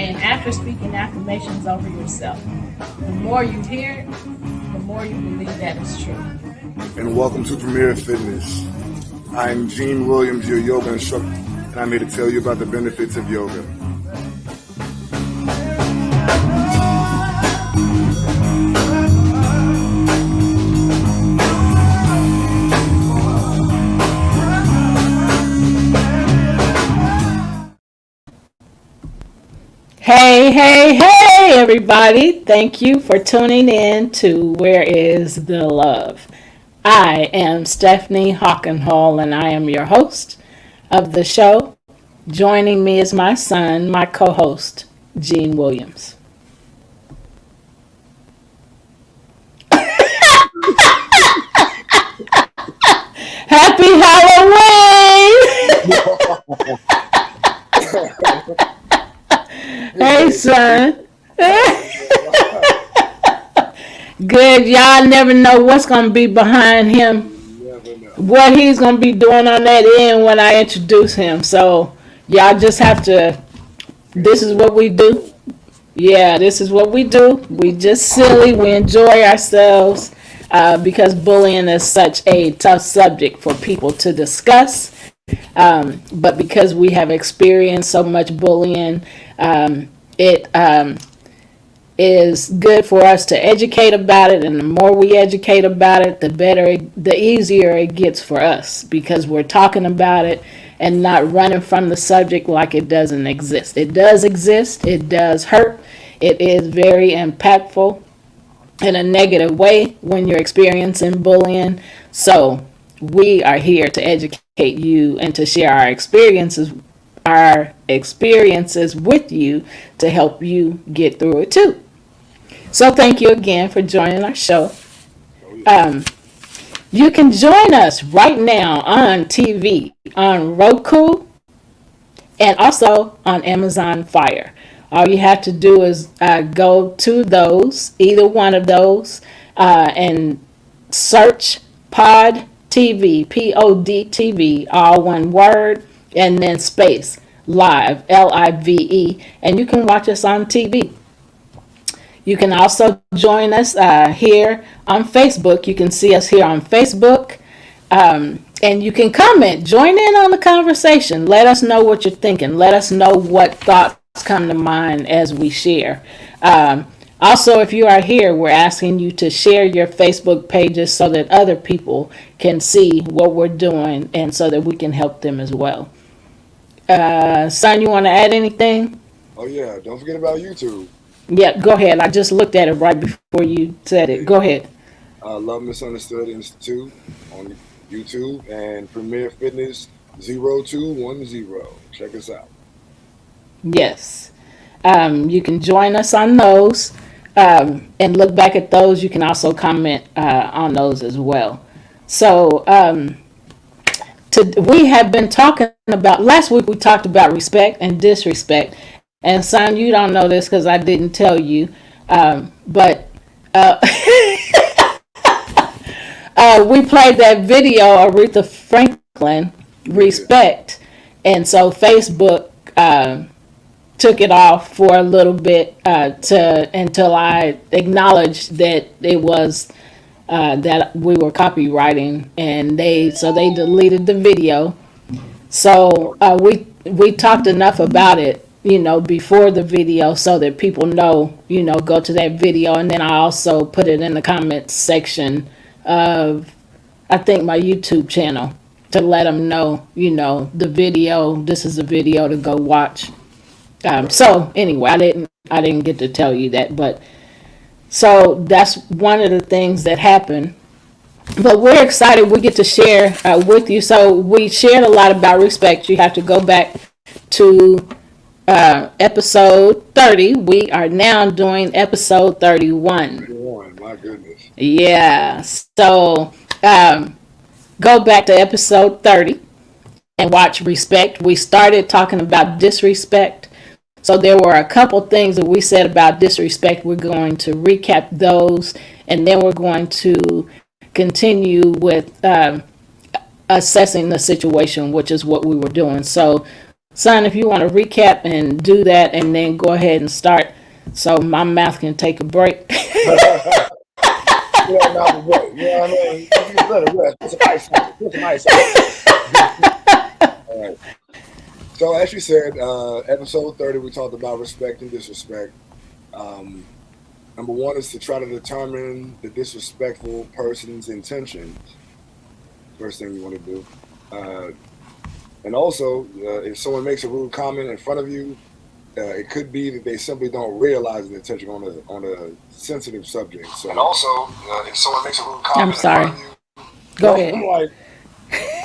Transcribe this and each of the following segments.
And after speaking affirmations over yourself, the more you hear it, the more you believe that it's true. And welcome to Premier Fitness. I'm Gene Williams, your yoga instructor, and I'm here to tell you about the benefits of yoga. Hey, everybody. Thank you for tuning in to Where is the Love? I am Stephne Hockenhull, and I am your host of the show. Joining me is my son, my co-host, Gene Williams. Happy Halloween! Hey, son. Good. Y'all never know what's going to be behind him. What he's going to be doing on that end when I introduce him. So, y'all just have to, this is what we do. Yeah, this is what we do. We just silly. We enjoy ourselves because bullying is such a tough subject for people to discuss. But because we have experienced so much bullying, it is good for us to educate about it, and the more we educate about it, the easier it gets for us, because we're talking about it and not running from the subject like it doesn't exist. It does exist. It does hurt. It is very impactful in a negative way when you're experiencing bullying. So we are here to educate you and to share our experiences with you to help you get through it too. So thank you again for joining our show. You can join us right now on TV, on Roku, and also on Amazon Fire. All you have to do is go to those, either one of those, and search Pod TV, POD TV, all one word, and then space, live, LIVE, and you can watch us on TV. You can also join us here on Facebook. You can see us here on Facebook, and you can comment, join in on the conversation. Let us know what you're thinking. Let us know what thoughts come to mind as we share. Also, if you are here, we're asking you to share your Facebook pages so that other people can see what we're doing and so that we can help them as well. Son, you want to add anything? Oh yeah, don't forget about YouTube. Yeah, go ahead. I just looked at it right before you said it. Go ahead. Love Misunderstood Institute on YouTube and Premier Fitness 0210. Check us out. Yes. You can join us on those and look back at those. You can also comment on those as well. So we have been talking about, last week we talked about respect and disrespect. And son, you don't know this because I didn't tell you, but we played that video of Aretha Franklin, Respect, and so Facebook took it off for a little bit until I acknowledged that it was that we were copywriting, and they deleted the video. So we talked enough about it, before the video so that people know, go to that video. And then I also put it in the comments section of, I think, my YouTube channel to let them know, the video, this is a video to go watch. So anyway, I didn't get to tell you that, but so that's one of the things that happened. But we're excited. We get to share with you. So we shared a lot about respect. You have to go back to episode 30. We are now doing episode 31. 31, my goodness. Yeah. So go back to episode 30 and watch respect. We started talking about disrespect. So there were a couple things that we said about disrespect. We're going to recap those, and then we're going to continue with assessing the situation, which is what we were doing. So Son, if you want to recap and do that, and then go ahead and start, so my mouth can take a break. You know, now the way. You know what I mean? You just let it rest. Put some ice on it. Put some ice on it. All right. So as you said, episode 30, we talked about respect and disrespect. Um, Number one is to try to determine the disrespectful person's intentions. First thing you want to do. Uh, and also, if someone makes a rude comment in front of you, it could be that they simply don't realize the intention on a sensitive subject. So, and also, if someone makes a rude I'm comment in sorry. front of you, Go no, ahead. I'm like,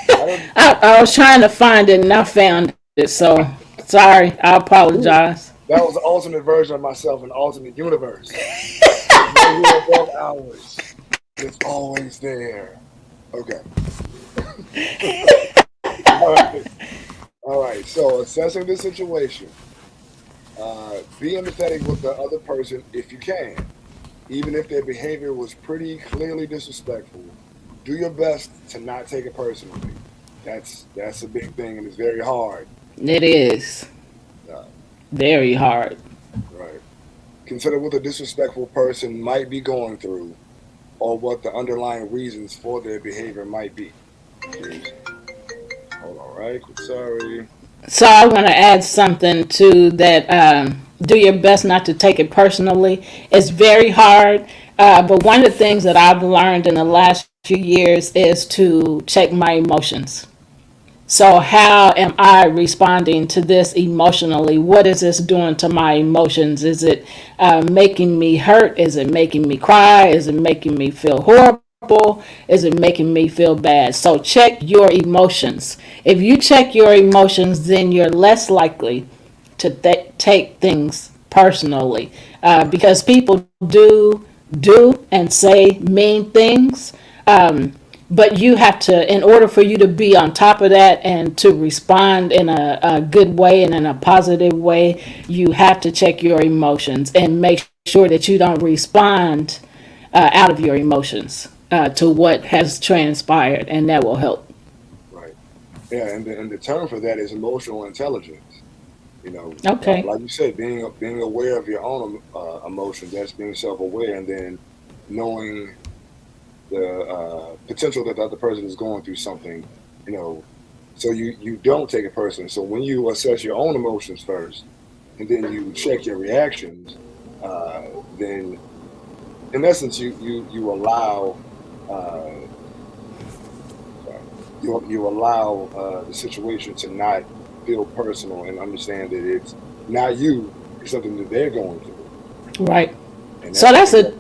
I don't. I was trying to find it and I found it, so sorry. I apologize. That was the alternate version of myself, an alternate universe. There's no real above hours. It's always there. Okay. All right. All right. So, assessing the situation. Be empathetic with the other person if you can, even if their behavior was pretty clearly disrespectful. Do your best to not take it personally. That's a big thing, and it's very hard. It is Uh, very hard. right. Consider what the disrespectful person might be going through, or what the underlying reasons for their behavior might be. Jeez. Hold on, right? Sorry. So I want to add something to that. Do your best not to take it personally. It's very hard, but one of the things that I've learned in the last few years is to check my emotions. So how am I responding to this emotionally? What is this doing to my emotions? Is it making me hurt? Is it making me cry? Is it making me feel horrible? Is it making me feel bad? So check your emotions. If you check your emotions, then you're less likely to take things personally, because people do and say mean things. But you have to, in order for you to be on top of that and to respond in a good way and in a positive way, you have to check your emotions and make sure that you don't respond out of your emotions to what has transpired, and that will help. Right. Yeah, and the term for that is emotional intelligence. You know, Okay. like you said, being aware of your own emotions. That's being self-aware, and then knowing the potential that the other person is going through something. You know, so you don't take it personally. So when you assess your own emotions first, and then you check your reactions, then in essence you allow. Uh, you allow the situation to not feel personal and understand that it's not you, it's something that they're going through. Right. And So I that's think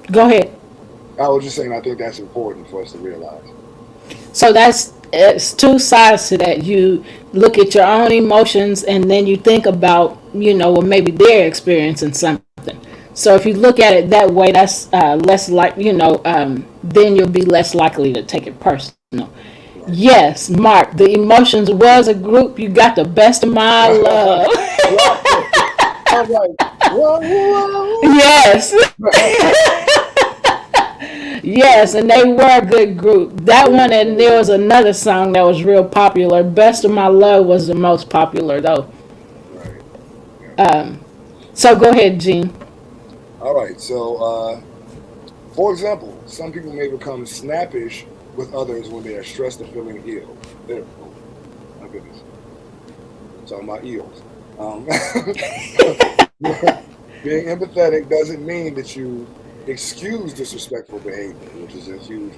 a, go ahead. I was just saying, I think that's important for us to realize. So that's, it's two sides to that. You look at your own emotions and then you think about, well, maybe they're experiencing something. So if you look at it that way, that's less like, then you'll be less likely to take it personal. Right. Yes, Mark, the emotions was a group. You got the best of my love. I was like, whoa. Yes. Yes, and they were a good group. That one, and there was another song that was real popular. Best of My Love was the most popular, though. Right. Yeah. So go ahead, Gene. All right. So, for example, some people may become snappish with others when they are stressed or feeling ill. There, oh, my goodness. I'm talking about eels. Um, being empathetic doesn't mean that you excuse disrespectful behavior, which is a huge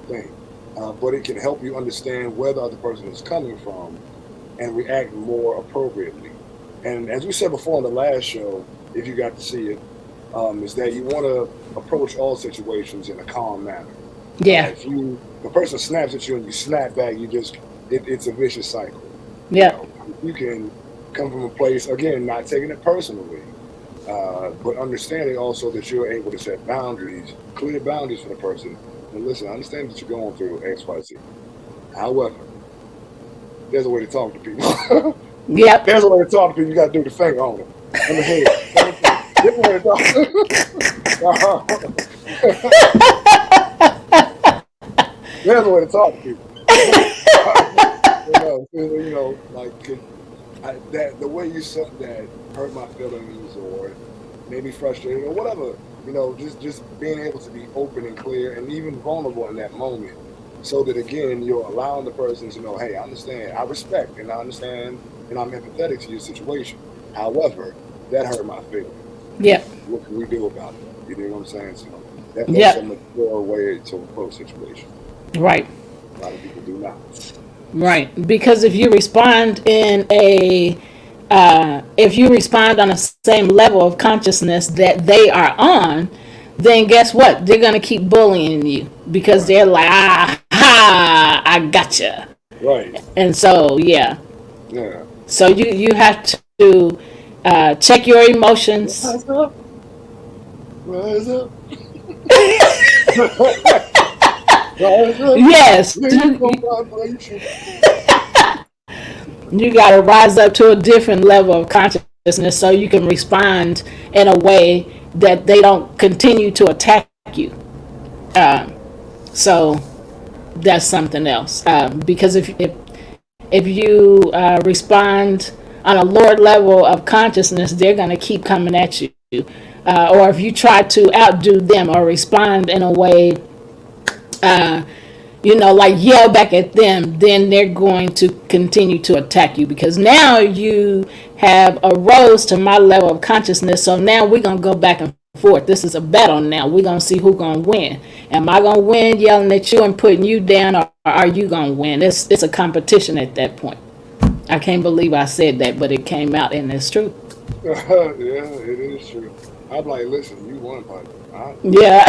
thing. But it can help you understand where the other person is coming from and react more appropriately. And as we said before on the last show, if you got to see it, is that you want to approach all situations in a calm manner. Yeah. If the person snaps at you and you snap back, it's a vicious cycle. Yeah. You can come from a place, again, not taking it personally, but understanding also that you're able to set boundaries, clear boundaries for the person. And listen, I understand that you're going through X, Y, Z. However, there's a way to talk to people. Yep. There's a way to talk to people. You got to do the finger on them. In the head. There's a way to talk. There's a way to talk to people. Like that the way you said that hurt my feelings or made me frustrated or whatever. Just being able to be open and clear and even vulnerable in that moment, so that again you're allowing the person to know, hey, I understand, I respect, and I understand, and I'm empathetic to your situation. However, that hurt my feelings. Yep. What can we do about it? You know what I'm saying? So that's Yep. a mature way to approach situation. Right. A lot of people do not. Right. Because if you respond if you respond on the same level of consciousness that they are on, then guess what? They're gonna keep bullying you because Right. they're like, ah, ha, I gotcha. Right. And so, yeah. Yeah. So you have to check your emotions. Rise up. Rise up. Rise up. Yes, Leave from vibration. you got to rise up to a different level of consciousness so you can respond in a way that they don't continue to attack you. So that's something else. Because if you respond on a lower level of consciousness, they're going to keep coming at you. Or if you try to outdo them or respond in a way, like yell back at them, then they're going to continue to attack you because now you have arose to my level of consciousness. So now we're going to go back and forth. This is a battle now. We're going to see who's going to win. Am I going to win yelling at you and putting you down, or are you going to win? It's a competition at that point. I can't believe I said that, but it came out and it's true. Yeah, it is true. I'm like, listen, you won, buddy. Yeah.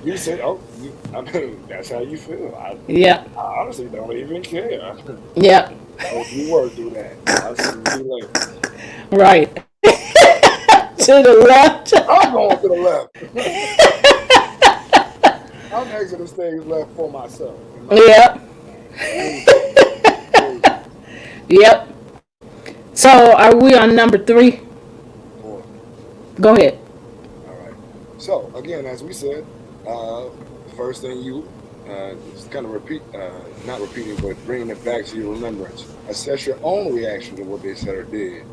You said, I mean, that's how you feel. Yeah. I honestly don't even care. Yeah. Hope you work through that. I'll see you later. Right. To the left. I'm going to the left. I'm exiting stage left for myself. Yep. Yep. So are we on number 3? 4. Go ahead. All right. So again, as we said, first thing you just kind of not repeating, but bringing it back to your remembrance. Assess your own reaction to what they said or did.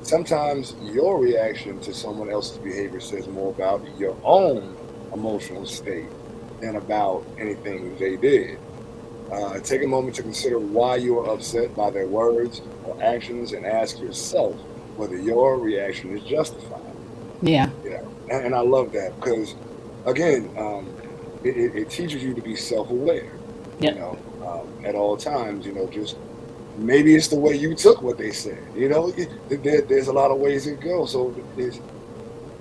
Sometimes your reaction to someone else's behavior says more about your own emotional state than about anything they did. Take a moment to consider why you are upset by their words or actions and ask yourself whether your reaction is justified. Yeah. And I love that because, again, it teaches you to be self-aware. Yep. At all times. Just maybe it's the way you took what they said. There's a lot of ways it goes. So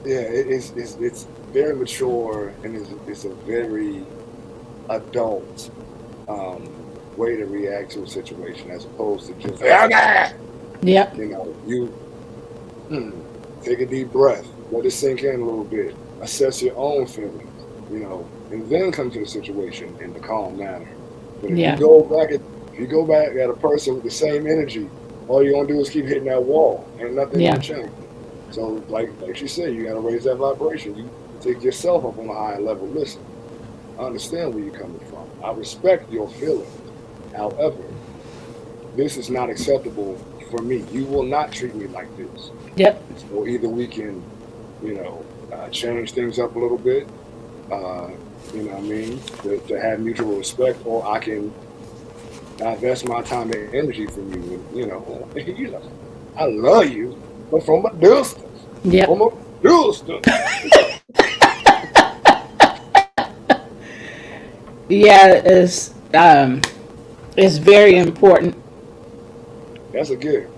it's very mature and it's a very adult way to react to a situation as opposed to just Yep. take a deep breath, let it sink in a little bit, assess your own feelings, and then come to the situation in the calm manner. But if you go back at a person with the same energy, all you're gonna do is keep hitting that wall, and nothing gonna change. So, like she said, you gotta raise that vibration. You take yourself up on a higher level. Listen, I understand where you're coming from. I respect your feelings. However, this is not acceptable for me. You will not treat me like this. Yep. So either we can, change things up a little bit, to have mutual respect, or I can divest my time and energy from you. I love you, but from a distance. Yep. From a distance. Yeah, it's very important. That's a gift.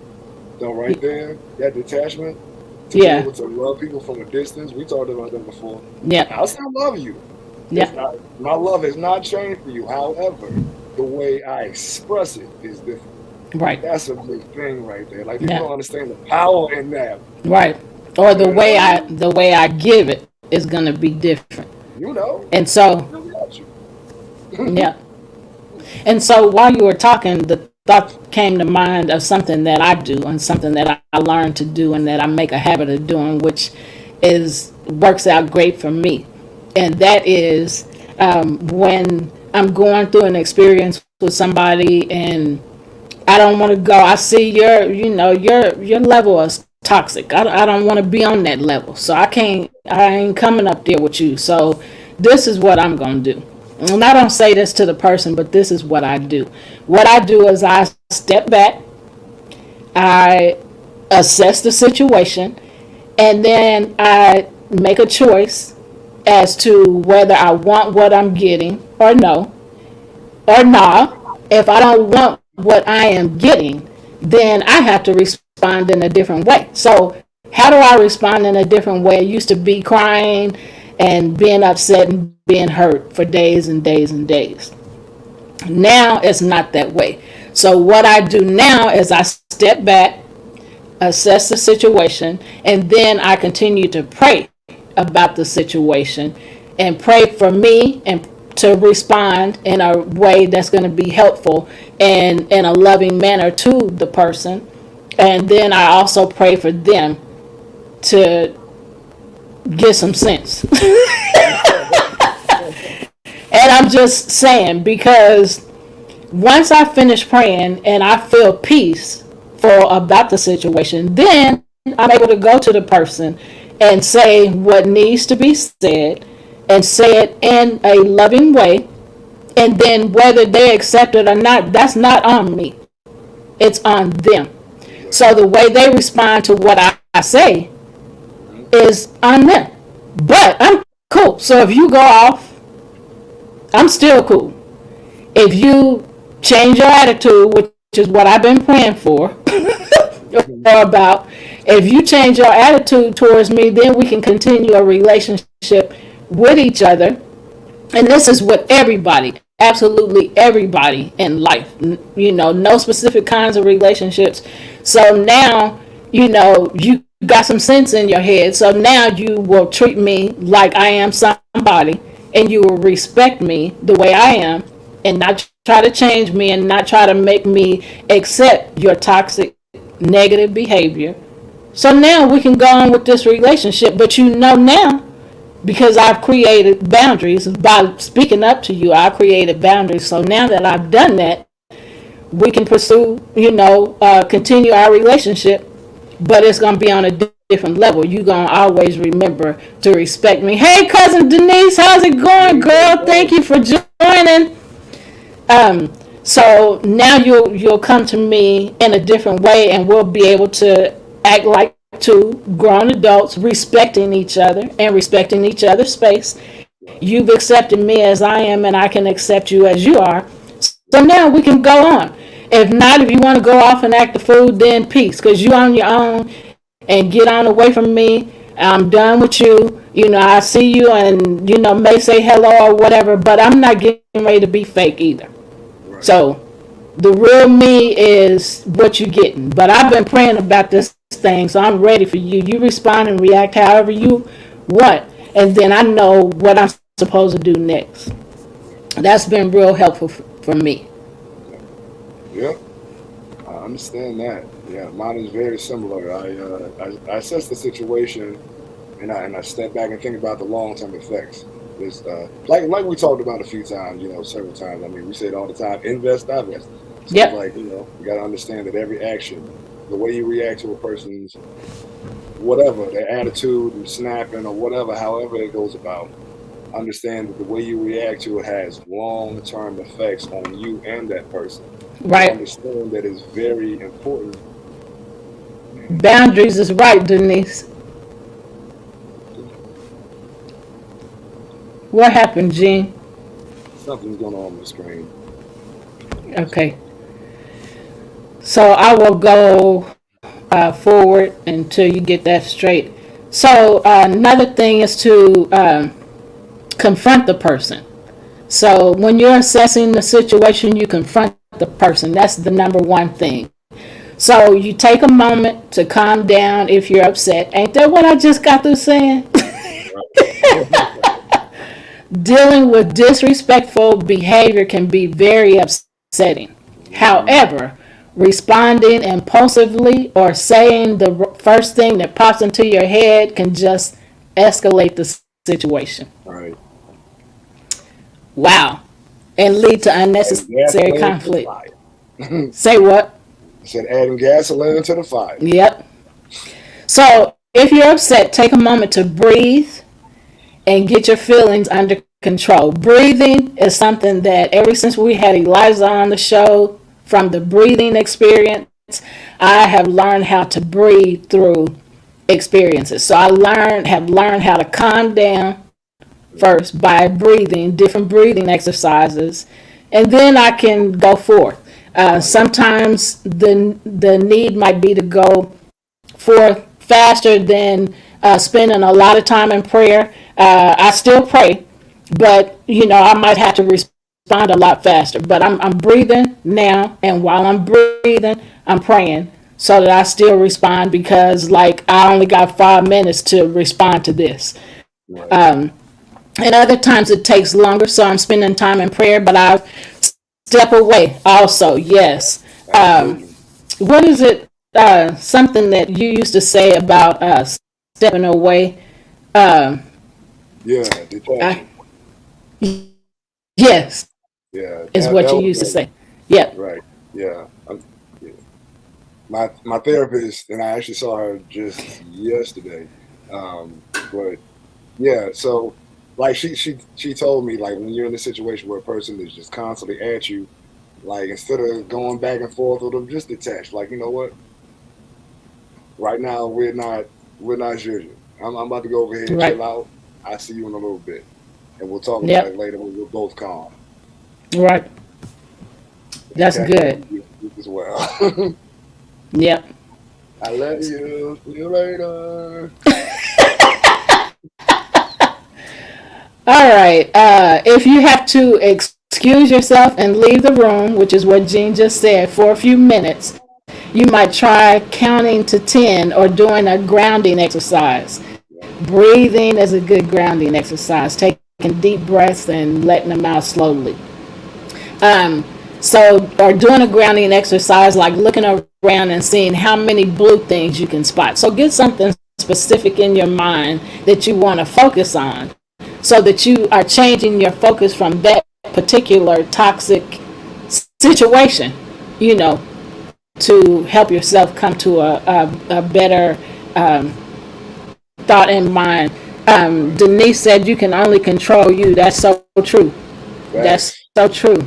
So right there, that detachment to Yeah. be able to love people from a distance. We talked about that before. Yeah. I still love you. Yeah. My love has not changed for you. However, the way I express it is different. Right. That's a big thing right there. Like people don't understand the power in that. Right. Or the way I give it is gonna be different. And so yeah. And so while you were talking, the thought came to mind of something that I do and something that I learned to do and that I make a habit of doing, which works out great for me. And that is when I'm going through an experience with somebody and I don't want to go. I see your level is toxic. I don't want to be on that level. So I ain't coming up there with you. So this is what I'm going to do. And I don't say this to the person, but this is what I do. What I do is I step back, I assess the situation, and then I make a choice as to whether I want what I'm getting or no, or not. If I don't want what I am getting, then I have to respond in a different way. So, how do I respond in a different way? I used to be crying and being upset and being hurt for days and days and days. Now it's not that way. So, what I do now is I step back, assess the situation, and then I continue to pray about the situation and pray for me and to respond in a way that's going to be helpful and in a loving manner to the person. And then I also pray for them to get some sense. And I'm just saying, because once I finish praying and I feel peace for about the situation, then I'm able to go to the person and say what needs to be said and say it in a loving way. And then whether they accept it or not, that's not on me. It's on them. So the way they respond to what I say is on them. But I'm cool. So if you go off, I'm still cool. If you change your attitude, which is what I've been praying for, or about, if you change your attitude towards me, then we can continue a relationship with each other. And this is with everybody, absolutely everybody in life, no specific kinds of relationships. So now, you got some sense in your head. So now you will treat me like I am somebody, and you will respect me the way I am, and not try to change me and not try to make me accept your toxic negative behavior. So now we can go on with this relationship. But now, because I've created boundaries by speaking up to you, I created boundaries. So now that I've done that, we can pursue, continue our relationship, but it's going to be on a different level. You're going to always remember to respect me. Hey, cousin Denise, how's it going, girl? Thank you for joining. So now you'll come to me in a different way, and we'll be able to act like two grown adults, respecting each other and respecting each other's space. You've accepted me as I am, and I can accept you as you are. So now we can go on. If not, if you want to go off and act the fool, then peace, because you on your own, and get on away from me. I'm done with you. I see you and, may say hello or whatever, but I'm not getting ready to be fake either. Right. So the real me is what you're getting. But I've been praying about this thing, so I'm ready for you. You respond and react however you want, and then I know what I'm supposed to do next. That's been real helpful for me. Yeah, I understand that. Yeah, mine is very similar. I assess the situation, and I step back and think about the long term effects. It's like we talked about a few times, several times. I mean, we say it all the time: invest, divest. So Yep. It's like you got to understand that every action, the way you react to a person's whatever, their attitude and snapping or whatever, however it goes about, understand that the way you react to it has long term effects on you and that person. Right. Understand that is very important. Boundaries is right, Denise. What happened, Jean? Something's going on the screen. Okay. So I will go forward until you get that straight. So another thing is to confront the person. So when you're assessing the situation, you confront the person. That's the number one thing. So you take a moment to calm down if you're upset. Ain't that what I just got through saying? Dealing with disrespectful behavior can be very upsetting. However, responding impulsively or saying the first thing that pops into your head can just escalate the situation. Right. Wow. And lead to unnecessary conflict. Say what? Said adding gasoline to the fire. Yep. So if you're upset, take a moment to breathe and get your feelings under control. Breathing is something that ever since we had Eliza on the show, from the breathing experience, I have learned how to breathe through experiences. So have learned how to calm down first by breathing, different breathing exercises, and then I can go forth. Sometimes the need might be to go forth faster than spending a lot of time in prayer. I still pray, but I might have to respond a lot faster. But I'm breathing now, and while I'm breathing, I'm praying so that I still respond, because like I only got 5 minutes to respond to this. Right. And other times it takes longer, so I'm spending time in prayer, but I step away also. Yes. What is it? Something that you used to say about stepping away. Yeah, detaching. Yes, Yeah, is what that you was used to like, say. Yep. right. Yeah. Yeah. My therapist, and I actually saw her just yesterday. But yeah, so like she told me, like, when you're in a situation where a person is just constantly at you, like, instead of going back and forth with them, just detach. Like, you know what? Right now we're not judging. I'm about to go over here and Right. chill out. I see you in a little bit, and we'll talk about Yep. it later when we're both calm. Right. That's Catch up good. with you as well. Yep. I love you. See you later. All right. If you have to excuse yourself and leave the room, which is what Jean just said, for a few minutes, you might try counting to 10 or doing a grounding exercise. Breathing is a good grounding exercise, taking deep breaths and letting them out slowly. Or doing a grounding exercise, like looking around and seeing how many blue things you can spot. So get something specific in your mind that you want to focus on, so that you are changing your focus from that particular toxic situation, you know, to help yourself come to a better thought in mind. Denise said you can only control you. That's so true. That's Facts. so true.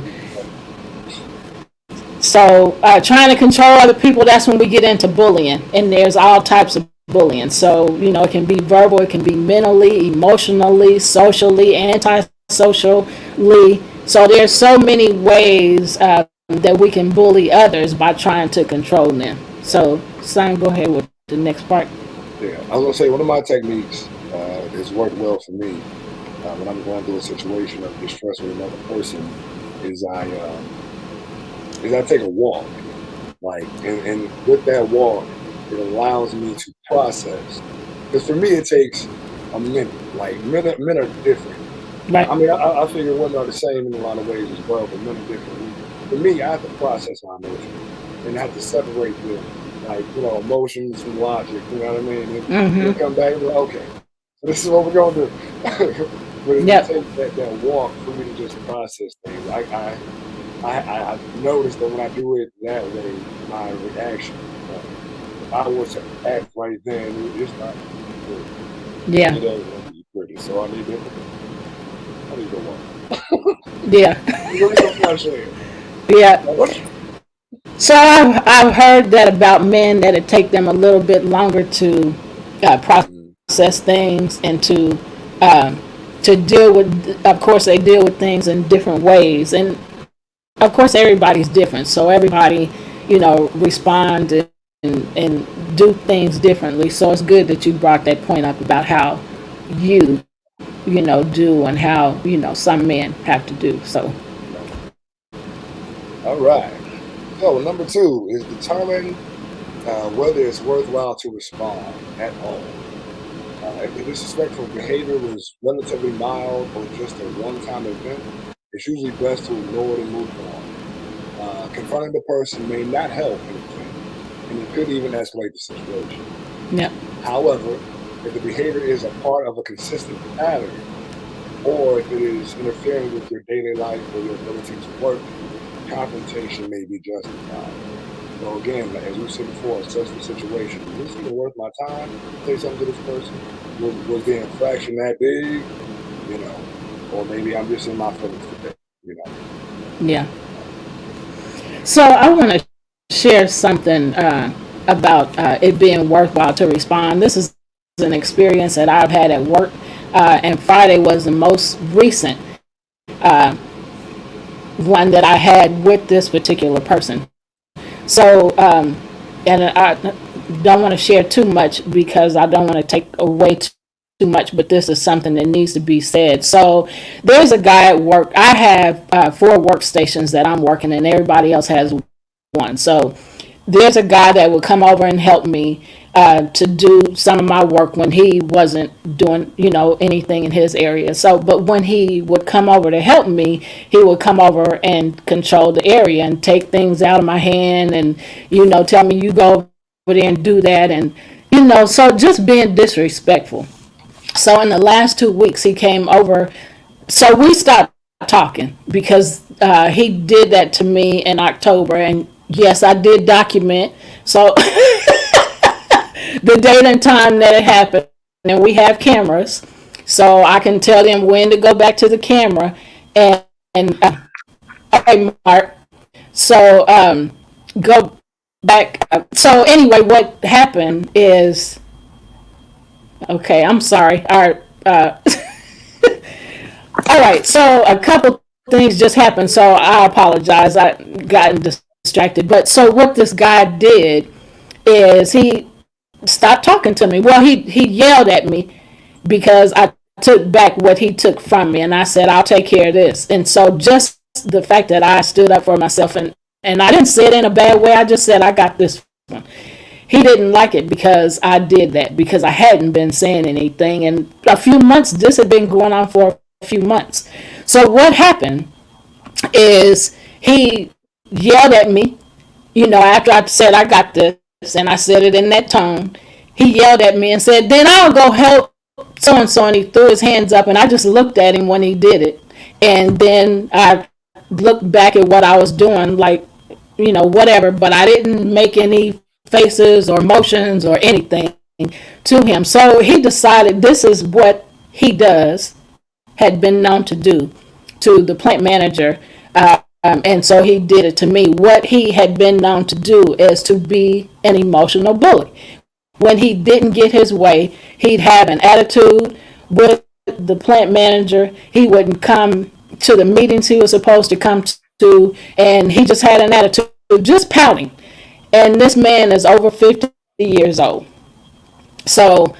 So trying to control other people, that's when we get into bullying. And there's all types of bullying. So, it can be verbal, it can be mentally, emotionally, socially, anti-socially. So there's so many ways that we can bully others by trying to control them. So, Simon, go ahead with the next part. Yeah, I was gonna say one of my techniques has worked well for me when I'm going through a situation of distress with another person. Is I take a walk, like, and with that walk, it allows me to process. Because for me, it takes a minute. Like, men are different. Right. I mean, I figure women are the same in a lot of ways as well, but men are different. For me, I have to process my emotions and I have to separate them, like, emotions from logic. You know what I mean? And then Mm-hmm. come back and be like, okay, so this is what we're gonna do. But it Yep. takes that walk for me to just process things. I noticed that when I do it that way, my reaction, if I was to act right then, it's not gonna be good. Yeah. It ain't gonna be pretty. So I need to walk. Yeah. You need some fresh air. Yeah. What? So I've heard that about men, that it take them a little bit longer to Mhm. process things and um, to deal with. Of course, they deal with things in different ways, and of course, everybody's different. So everybody, respond and do things differently. So it's good that you brought that point up about how you, do, and how some men have to do. So All right. So number two is determine whether it's worthwhile to respond at all. If the disrespectful behavior was relatively mild or just a one-time event, it's usually best to ignore it and move on. Confronting the person may not help anything, and it could even escalate the situation. yeah, However, if the behavior is a part of a consistent pattern, or if it is interfering with your daily life or your ability to work, confrontation may be justified. So again, as we said before, assess the situation. Is this even worth my time to say something to this person? Was the infraction that big? You know, or maybe I'm just in my feelings today. You know. Yeah. So I want to share something about it being worthwhile to respond. This is an experience that I've had at work, and Friday was the most recent uh, one that I had with this particular person. So, and I don't want to share too much because I don't want to take away too much, but this is something that needs to be said. So, there's a guy at work. I have 4 workstations that I'm working, and everybody else has one. So, there's a guy that would come over and help me to do some of my work when he wasn't doing, anything in his area. So, but when he would come over to help me, he would come over and control the area and take things out of my hand and, tell me you go over there and do that. And, so just being disrespectful. So in the last 2 weeks, he came over. So we stopped talking because he did that to me in October. And yes, I did document. So the date and time that it happened, and we have cameras, so I can tell them when to go back to the camera. And okay, Mark. So go back. So anyway, what happened is, okay, I'm sorry. All right, all right. So a couple things just happened. So I apologize. I got distracted. But so what this guy did is he stopped talking to me. Well, he yelled at me because I took back what he took from me, and I said, I'll take care of this. And so just the fact that I stood up for myself, and I didn't say it in a bad way, I just said, I got this one. He didn't like it because I did that, because I hadn't been saying anything. And a few months, this had been going on for a few months. So what happened is he yelled at me, after I said, I got this, and I said it in that tone. He yelled at me and said, then I'll go help so and so, and he threw his hands up, and I just looked at him when he did it. And then I looked back at what I was doing, like, whatever, but I didn't make any faces or motions or anything to him. So he decided this is what he does, had been known to do to the plant manager. And so he did it to me. What he had been known to do is to be an emotional bully. When he didn't get his way, he'd have an attitude with the plant manager. He wouldn't come to the meetings he was supposed to come to, and he just had an attitude, just pouting. And this man is over 50 years old. So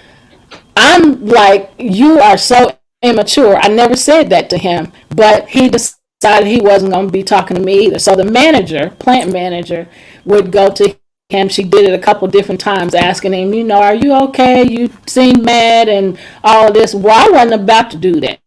I'm like, you are so immature. I never said that to him, but he decided he wasn't going to be talking to me either. So the plant manager, would go to him. She did it a couple different times, asking him, are you okay? You seem mad and all this. Well, I wasn't about to do that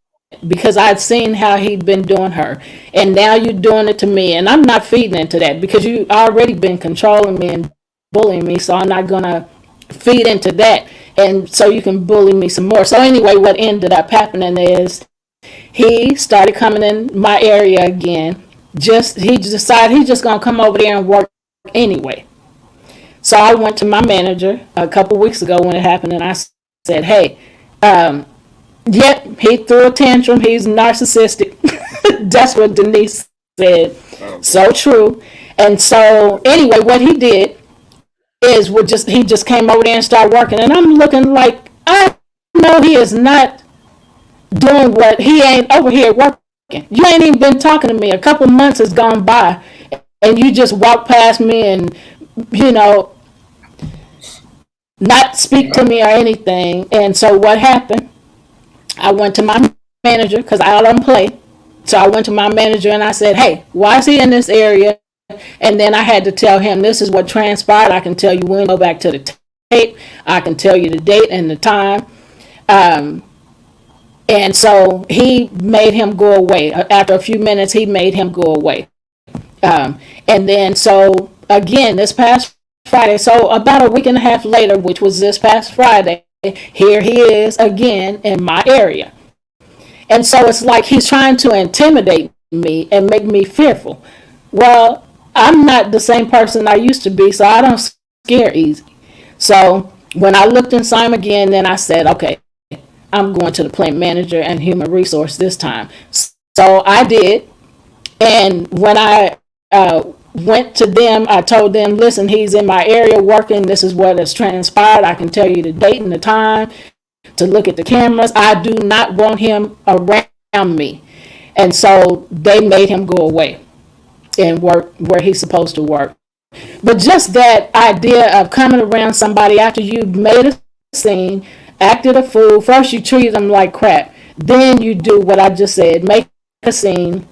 because I'd seen how he'd been doing her. And now you're doing it to me. And I'm not feeding into that because you already been controlling me and bullying me. So I'm not going to feed into that. And so you can bully me some more. So anyway, what ended up happening is he started coming in my area again. He decided he's just going to come over there and work anyway. So I went to my manager a couple weeks ago when it happened, and I said, hey, yep, he threw a tantrum. He's narcissistic. That's what Denise said. So true. And so anyway, what he did is he just came over there and started working. And I'm looking like, I know he is not doing what he ain't over here working. You ain't even been talking to me. A couple months has gone by, and you just walk past me and, not speak to me or anything. And so what happened? I went to my manager because I don't play. So I went to my manager and I said, hey, why is he in this area? And then I had to tell him this is what transpired. I can tell you when, go back to the tape. I can tell you the date and the time. And so he made him go away. After a few minutes, he made him go away. And then so again, this past Friday, so about a week and a half later, which was this past Friday, here he is again in my area. And so it's like he's trying to intimidate me and make me fearful. Well, I'm not the same person I used to be, so I don't scare easy. So when I looked inside him again, then I said, okay, I'm going to the plant manager and human resource this time. So I did. And when I went to them, I told them, listen, he's in my area working. This is what has transpired. I can tell you the date and the time to look at the cameras. I do not want him around me. And so they made him go away and work where he's supposed to work. But just that idea of coming around somebody after you've made a scene, acted a fool, first you treat them like crap. Then you do what I just said, make a scene,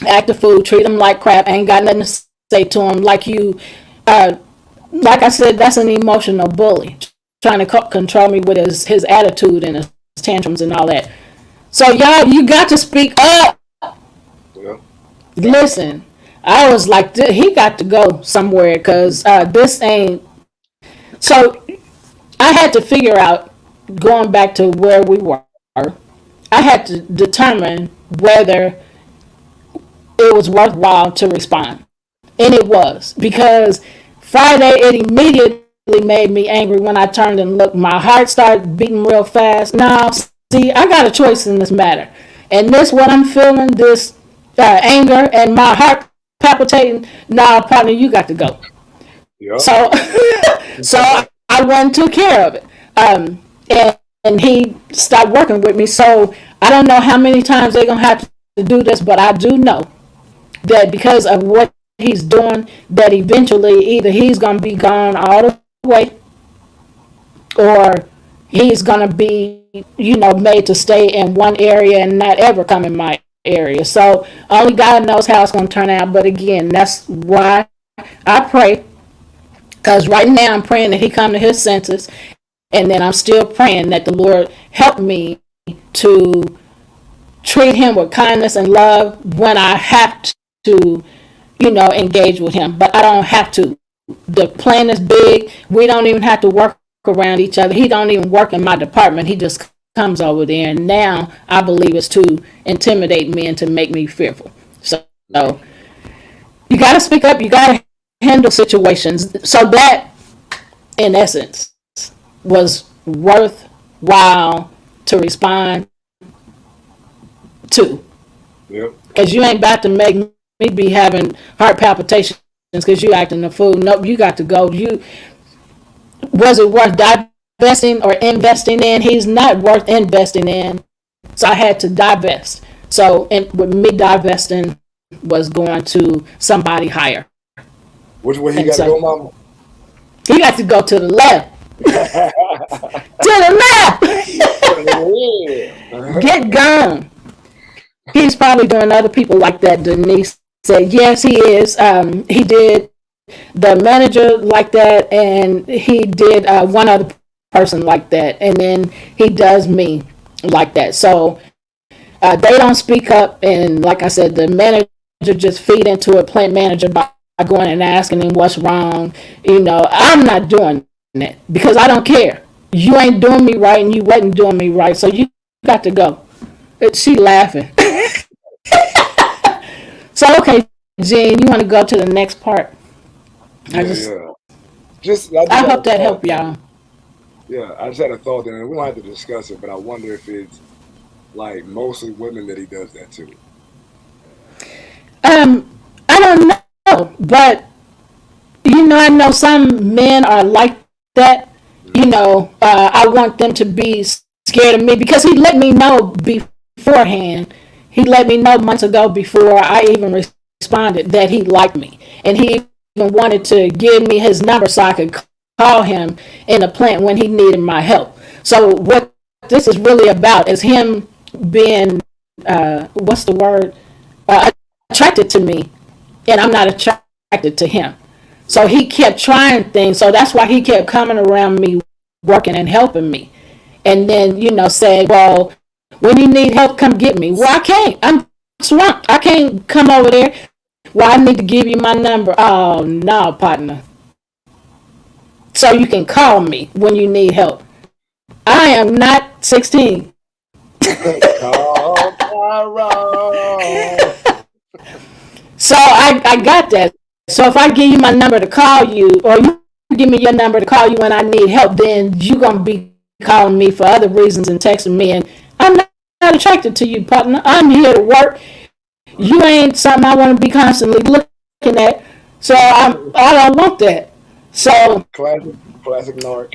act a fool, treat them like crap, ain't got nothing to say to them like you, like I said, that's an emotional bully, trying to control me with his attitude and his tantrums and all that. So y'all, you got to speak up. Yeah. Listen, I was like, he got to go somewhere because this ain't. So I had to figure out, going back to where we were, I had to determine whether it was worthwhile to respond. And it was, because Friday, it immediately made me angry when I turned and looked. My heart started beating real fast. Now, see, I got a choice in this matter. And this, what I'm feeling, this anger and my heart palpitating, now, partner, you got to go. Yep. So, so I went and took care of it. And he stopped working with me. So I don't know how many times they're going to have to do this, but I do know that because of what he's doing, that eventually either he's going to be gone all the way or he's going to be, made to stay in one area and not ever come in my area. So only God knows how it's going to turn out. But again, that's why I pray, because right now I'm praying that he come to his senses, and then I'm still praying that the Lord help me to treat him with kindness and love when I have to, engage with him. But I don't have to. The plan is big. We don't even have to work around each other. He don't even work in my department. He just comes over there. And now I believe it's to intimidate me and to make me fearful. So you got to speak up. You got to handle situations. So that, in essence, was worthwhile to respond to. Yep. Because you ain't about to make me be having heart palpitations because you acting a fool. Nope, you got to go. Was it worth divesting or investing in? He's not worth investing in. So I had to divest. So with me divesting was going to somebody higher. Which way he got to go, Mama? He got to go to the left. To the left. Get gone. He's probably doing other people like that. Denise said, yes, he is. He did the manager like that, and he did one other person like that, and then he does me like that. So they don't speak up, and like I said, the manager just feed into a plant manager by going and asking him what's wrong. I'm not doing that because I don't care. You ain't doing me right, and you wasn't doing me right, so you got to go. She laughing. So okay, Gene, you want to go to the next part? I hope that helped y'all. Yeah, I just had a thought there, and we don't have to discuss it, but I wonder if it's like mostly women that he does that to. I don't know, but I know some men are like that. I want them to be scared of me because he let me know beforehand. He let me know months ago before I even responded that he liked me, and he even wanted to give me his number so I could call him in a plant when he needed my help. So what this is really about is him being what's the word, attracted to me, and I'm not attracted to him. So he kept trying things. So that's why he kept coming around me, working and helping me. And then, saying, well, when you need help, come get me. Well, I can't. I'm swamped. I can't come over there. Well, I need to give you my number. Oh, no, partner. So you can call me when you need help. I am not 16. So I got that. So if I give you my number to call you, or you give me your number to call you when I need help, then you're gonna be calling me for other reasons and texting me, and I'm not attracted to you, partner. I'm here to work. Right. You ain't something I want to be constantly looking at. So I don't want that. So Classic narc.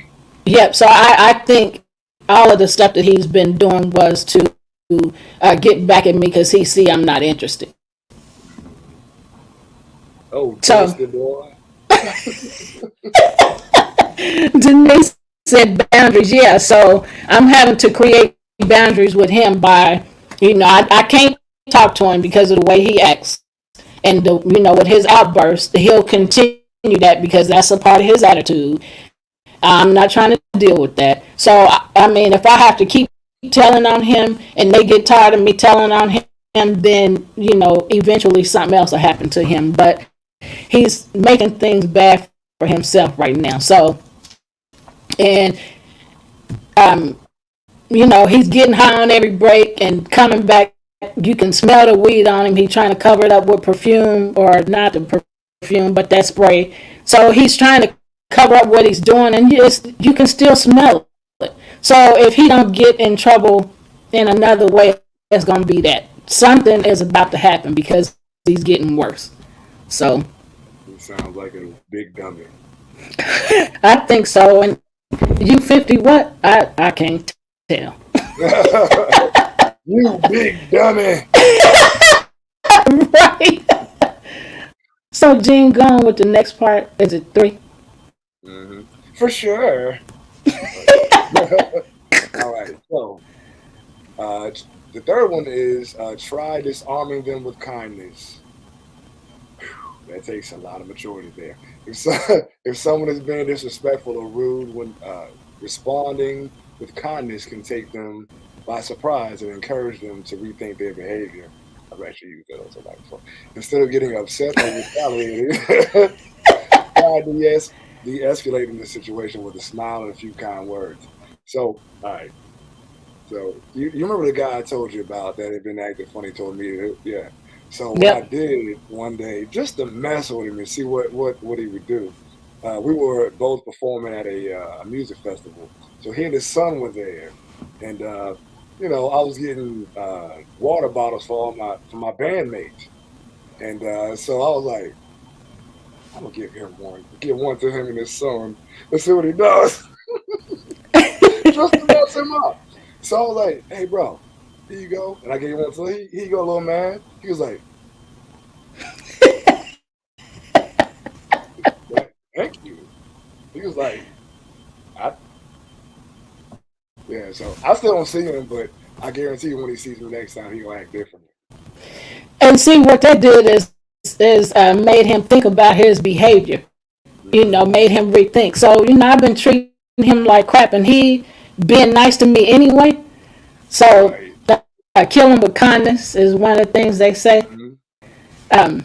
yep. So I think all of the stuff that he's been doing was to get back at me because he see I'm not interested. Oh, So twisted boy. Denise said boundaries. Yeah. So I'm having to create boundaries with him by, I can't talk to him because of the way he acts. And, with his outburst, he'll continue that because that's a part of his attitude. I'm not trying to deal with that. So, I mean, if I have to keep telling on him and they get tired of me telling on him, then, eventually something else will happen to him. But he's making things bad for himself right now. So, and he's getting high on every break and coming back. You can smell the weed on him. He's trying to cover it up with perfume, or not the perfume, but that spray. So he's trying to cover up what he's doing, and you can still smell it. So if he don't get in trouble in another way, it's going to be that. Something is about to happen because he's getting worse. So He sounds like a big dummy. I think so. And you 50 what? I can't tell. You big dummy. Right. So Gene, going with the next part. Is it 3? Hmm. For sure. All right. So uh, the third one is try disarming them with kindness. That takes a lot of maturity there. If so, if someone is being disrespectful or rude when responding with kindness can take them by surprise and encourage them to rethink their behavior. I've actually used that also like before. Instead of getting upset or retaliating, try de-escalating the situation with a smile and a few kind words. So, all right. So you remember the guy I told you about that had been acting funny? Told me, yeah. So what I Yep. did one day, just to mess with him and see what he would do, we were both performing at a music festival. So he and his son were there, and I was getting water bottles for my bandmates, and so I was like, I'm gonna give one to him and his son. Let's see what he does, just to mess him up. So I was like, hey, bro, here you go. And I gave him one. So here you go, little man. He was like, thank you. He was like, I, yeah. So I still don't see him, but I guarantee you when he sees me next time, he gonna act differently. And see what that did is made him think about his behavior. Hmm. Made him rethink. So I've been treating him like crap, and he being nice to me anyway. So Right. kill him with kindness is one of the things they say. Hmm. Um,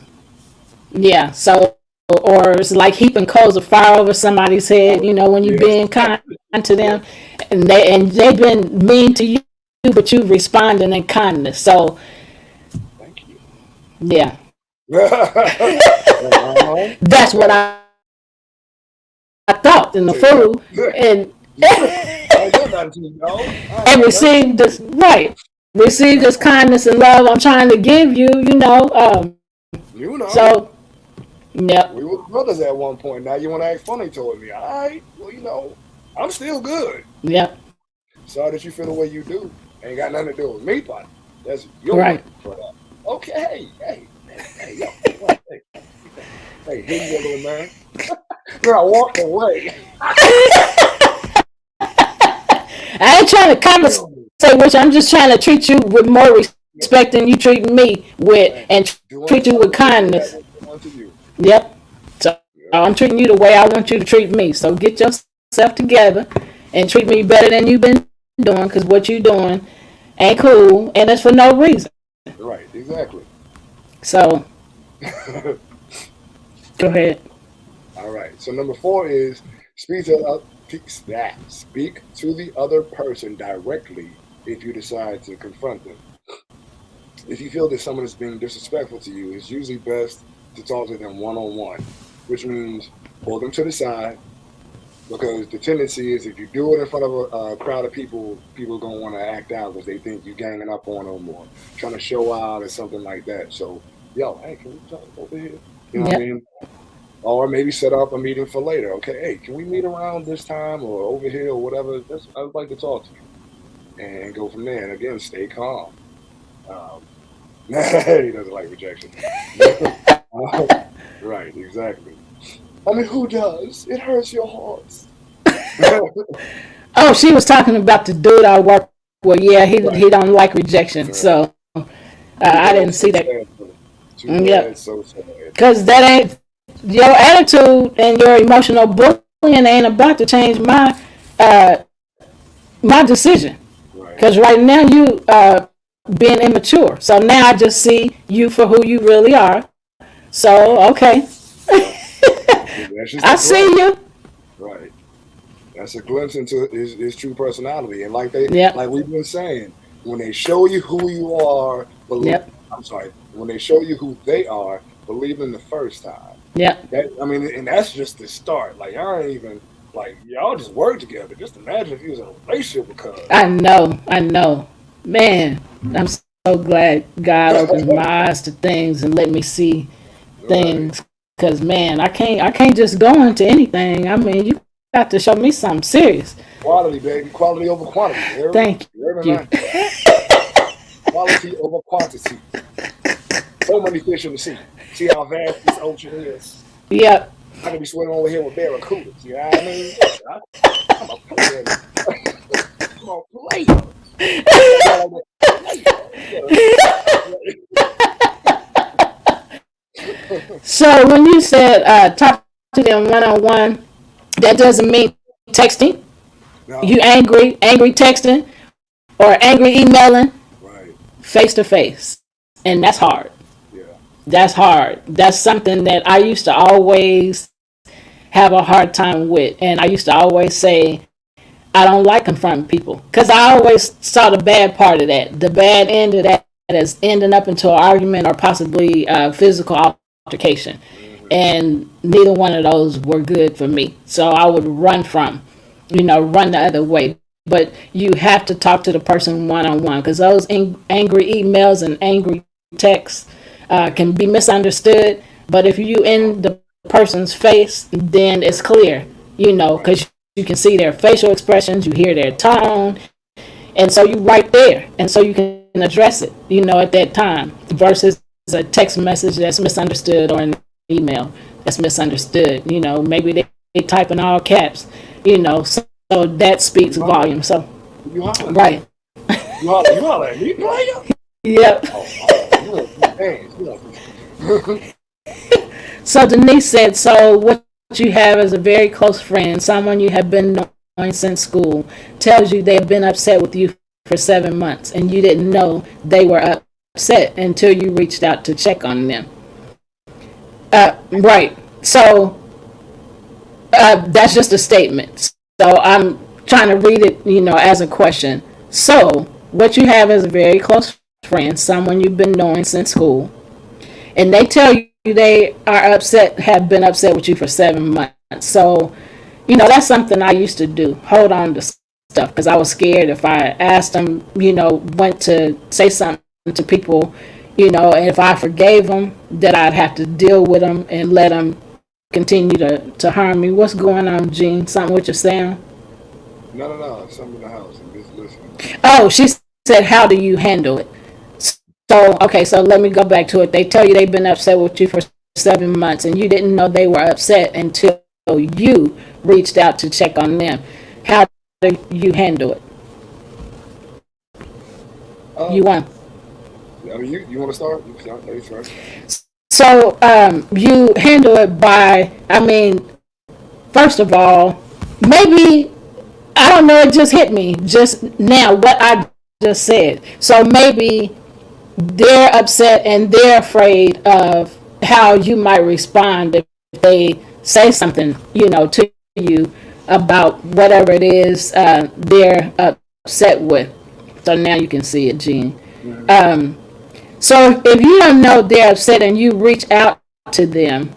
yeah. So, or it's like heaping coals of fire over somebody's head. When you're Yes. being kind to Yes. them, and they've been mean to you, but you responding in kindness. So Thank you. yeah, Uh-huh. that's what I thought in the Say, yeah. food, and I ain't done nothing to you, no. and Thank received this right, received this kindness and love I'm trying to give you. you. You know. So yep, We were brothers at one point. Now you want to act funny toward me. All right. Well, I'm still good. yep, Sorry that you feel the way you do. Ain't got nothing to do with me, but that's your right. money. But okay, hey, yo, what? Hey, here you go, little man. Then I walked away. I ain't trying to Damn, compensate with you. I'm just trying to treat you with more respect than you treat me with, man. and Do treat unto you with others as you have kindness. them do unto you. Yep. So Yeah, I'm treating you the way I want you to treat me. So get yourself together and treat me better than you've been doing, because what you doing ain't cool, and it's for no reason. right, exactly. So go ahead. All right. So number 4 is speak to speak to the other person directly if you decide to confront them. If you feel that someone is being disrespectful to you, it's usually best. to talk to them one-on-one, which means pull them to the side, because the tendency is if you do it in front of a crowd of people, people are going to want to act out because they think you're ganging up on them or trying to show out or something like that. So, yo, hey, can we talk over here? You know what I Yep. mean? Or maybe set up a meeting for later. Okay, hey, can we meet around this time or over here or whatever? I would like to talk to you and go from there. And again, stay calm. Um, he doesn't like rejection. Right, exactly. I mean, who does? It hurts your heart. Oh, she was talking about the dude I work with. Yeah, Right. he don't like rejection. Right. So Too I bad, didn't so see that. sad. Too Yep. bad, so sad. Because that ain't your attitude and your emotional bullying ain't about to change uh my decision. Right. Because right now you being immature. So now I just see you for who you really are. So okay, Yep. That's just a I see glimpse. you. Right. That's a glimpse into his true personality. And Yep. like we've been saying, when they show you who you are, believe Yep. I'm sorry, when they show you who they are, believe them the first time. Yep. That I mean, and that's just the start. Like y'all ain't even like y'all just work together. Just imagine if you was in a relationship with cuz. I know. I know. Man, I'm so glad God opened my eyes to things and let me see Right. things. Cause man, I can't just go into anything. I mean, you got to show me something serious. Quality, baby. Quality over quantity. You hear me? Thank You hear me, you. man? Quality over quantity. So many fish in the sea. See how vast this ocean is? Yep. I could be swimming over here with barracudas. You know what I mean? I'm a player. I'm a player. I'm a player. So when you said talk to them one on one, that doesn't mean texting. You No. angry texting or angry emailing Right. face to face, and that's hard. Yeah. That's hard. That's something that I used to always have a hard time with, and I used to always say I don't like confronting people because I always saw the bad part of that, the bad end of that as ending up into an argument or possibly physical altercation, Hmm. and neither one of those were good for me. So I would run the other way. But you have to talk to the person one on one because those angry emails and angry texts can be misunderstood. But if you in the person's face, then it's clear, Right. because you can see their facial expressions, you hear their tone, and so you right there, and so you can address it, at that time, versus a text message that's misunderstood or an email that's misunderstood. Maybe they type in all caps, so that speaks You holler. volume. So You holler. right, You holler. You holler at me, player. yep. Oh, you want some fans. You want some. So Denise said, so what you have is a very close friend, someone you have been knowing since school, tells you they've been upset with you for 7 months, and you didn't know they were upset until you reached out to check on them. Right. So that's just a statement. So I'm trying to read it, as a question. So what you have is a very close friend, someone you've been knowing since school, and they tell you they are upset, have been upset with you for 7 months. So, that's something I used to do. Hold on to stuff because I was scared if I asked them, went to say something to people, and if I forgave them, that I'd have to deal with them and let them continue to harm me. What's going on, Gene? Something with your sound? No, no, no. Something in the house. I'm just listening. Oh, she said, how do you handle it? So, okay, so let me go back to it. They tell you they've been upset with you for 7 months, and you didn't know they were upset until you reached out to check on them. How do you handle it? You Um, want I mean, you want to start? You start, ladies first. so you handle it by, I mean, first of all, maybe I don't know. It just hit me just now what I just said. So maybe they're upset and they're afraid of how you might respond if they say something, to you about whatever it is they're upset with. So now you can see it, Gene. Hmm. So if you don't know they're upset and you reach out to them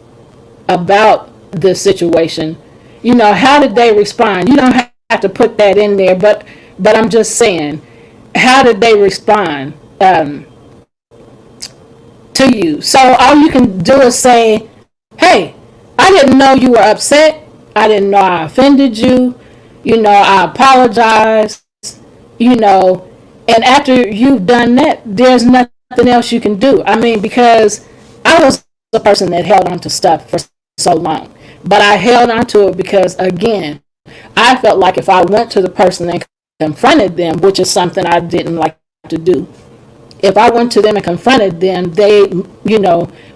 about the situation, how did they respond? You don't have to put that in there, but I'm just saying, how did they respond to you? So all you can do is say, hey, I didn't know you were upset. I didn't know I offended you. I apologize. And after you've done that, there's nothing else you can do. I mean, because I was a person that held on to stuff for so long, but I held on to it because, again, I felt like if I went to the person and confronted them, which is something I didn't like to do, if I went to them and confronted them, they,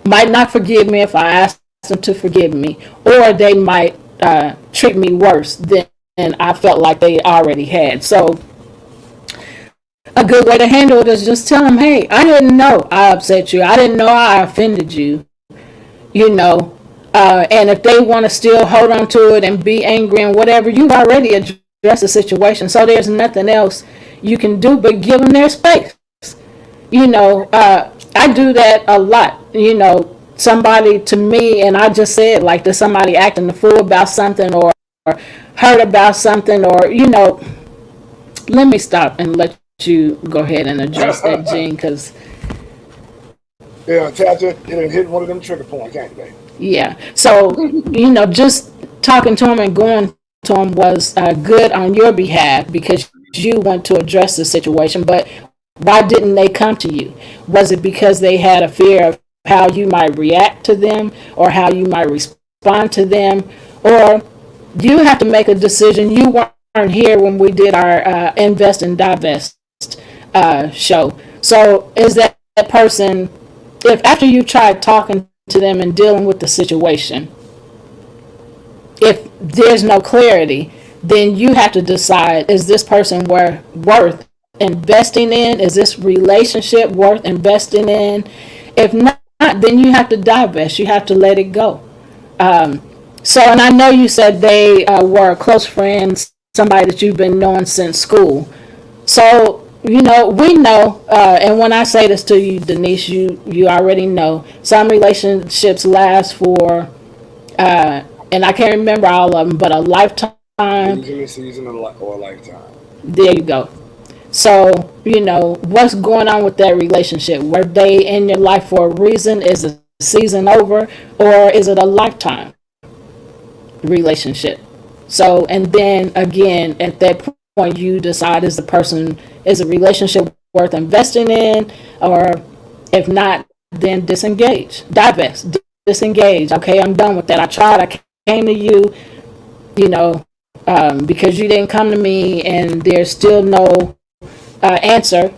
might not forgive me if I asked them to forgive me, or they might treat me worse than I felt like they already had. So a good way to handle it is just tell them, hey, I didn't know I upset you. I didn't know I offended you. And if they want to still hold on to it and be angry and whatever, you've already addressed the situation. So there's nothing else you can do but give them their space. I do that a lot. Somebody to me, and I just said, like, to somebody acting the fool about something or hurt about something, or, let me stop and let you go ahead and address that, Gene, because yeah, Tasha, it hit one of them trigger points, can't they? Yeah. So, just talking to him and going to him was good on your behalf because you want to address the situation. But why didn't they come to you? Was it because they had a fear of how you might react to them or how you might respond to them? Or you have to make a decision. You weren't here when we did our Invest and Divest show. So is that person, if after you tried talking to them and dealing with the situation, if there's no clarity, then you have to decide, is this person worth investing in? Is this relationship worth investing in? If not, then you have to divest. You have to let it go. So, and I know you said they were close friends, somebody that you've been knowing since school. So, we know, and when I say this to you, Denise, you already know, some relationships last for, and I can't remember all of them, but a lifetime. Season or a lifetime. There you go. So, what's going on with that relationship? Were they in your life for a reason? Is the season over? Or is it a lifetime relationship? So, and then again, at that point, you decide, is a relationship worth investing in? Or if not, then disengage, divest, disengage. Okay, I'm done with that. I tried, I came to you, because you didn't come to me and there's still no answer.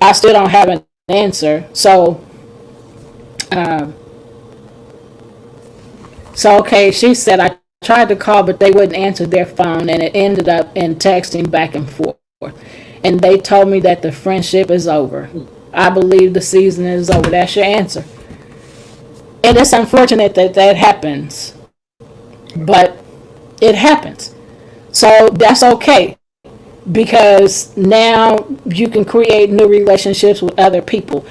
I still don't have an answer. So, okay, she said, I tried to call, but they wouldn't answer their phone, and it ended up in texting back and forth. And they told me that the friendship is over. I believe the season is over. That's your answer. And it's unfortunate that happens, but it happens. So that's okay, because now you can create new relationships with other people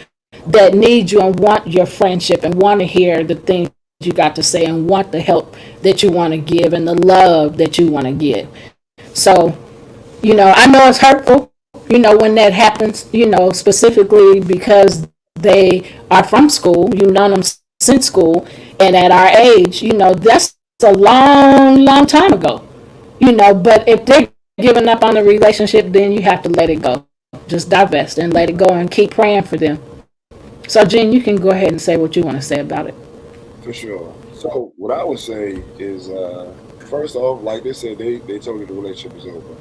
that need you and want your friendship and want to hear the things you got to say and want the help that you want to give and the love that you want to give. So, I know it's hurtful, when that happens, specifically because they are from school, you've known them since school, and at our age, that's a long, long time ago, but if they're giving up on the relationship, then you have to let it go. Just divest and let it go and keep praying for them. So, Jen, you can go ahead and say what you want to say about it. For sure. So what I would say is, first off, like they said, they told you the relationship is over.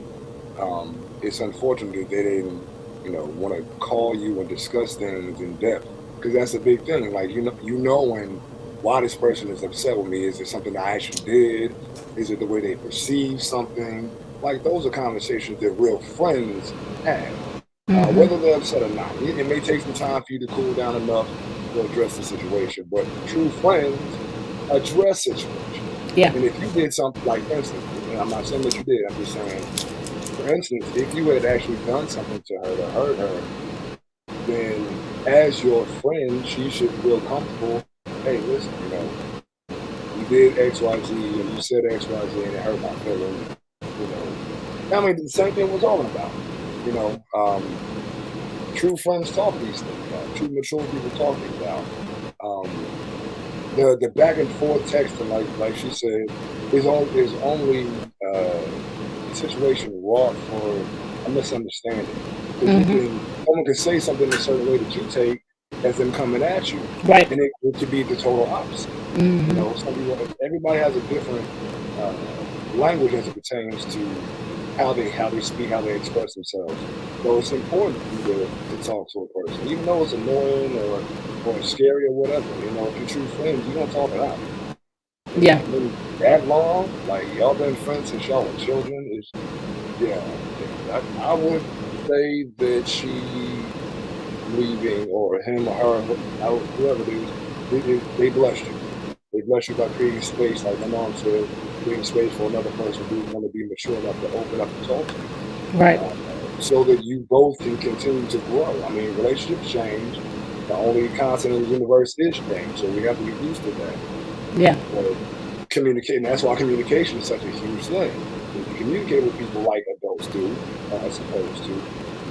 It's unfortunate that they didn't, want to call you and discuss things in depth, because that's a big thing. Like, knowing why this person is upset with me. Is it something I actually did? Is it the way they perceive something? Like, those are conversations that real friends have, whether they're upset or not. It may take some time for you to cool down enough to address the situation, but true friends address situations. Yeah. And if you did something, like, for instance, I'm not saying that you did, I'm just saying, for instance, if you had actually done something to her to hurt her, then as your friend, she should feel comfortable hey, listen, you did X, Y, Z, and you said X, Y, Z, and it hurt my feelings. I mean, the same thing we're talking about. You know, true friends talk these things out. True mature people talk things out. Um, the back and forth texting, like she said, is only a situation wrought for a misunderstanding. Because someone can say something a certain way that you take as them coming at you, Right. and it could be the total opposite. Some people, everybody has a different language as it pertains to how they speak, how they express themselves. So it's important for you to talk to a person, even though it's annoying or scary or whatever. If you're true friends, you're gonna talk it out. Yeah. That long, like y'all been friends since y'all were children, is I would say that she leaving or him or her, whoever it is, they blessed you. They bless you by creating space, like my mom said, creating space for another person who want to be mature enough to open up and talk to you. Right. So that you both can continue to grow. I mean, relationships change. The only constant in the universe is change, so we have to get used to that. Yeah. Communicating, that's why communication is such a huge thing. If you communicate with people like adults do, as opposed to,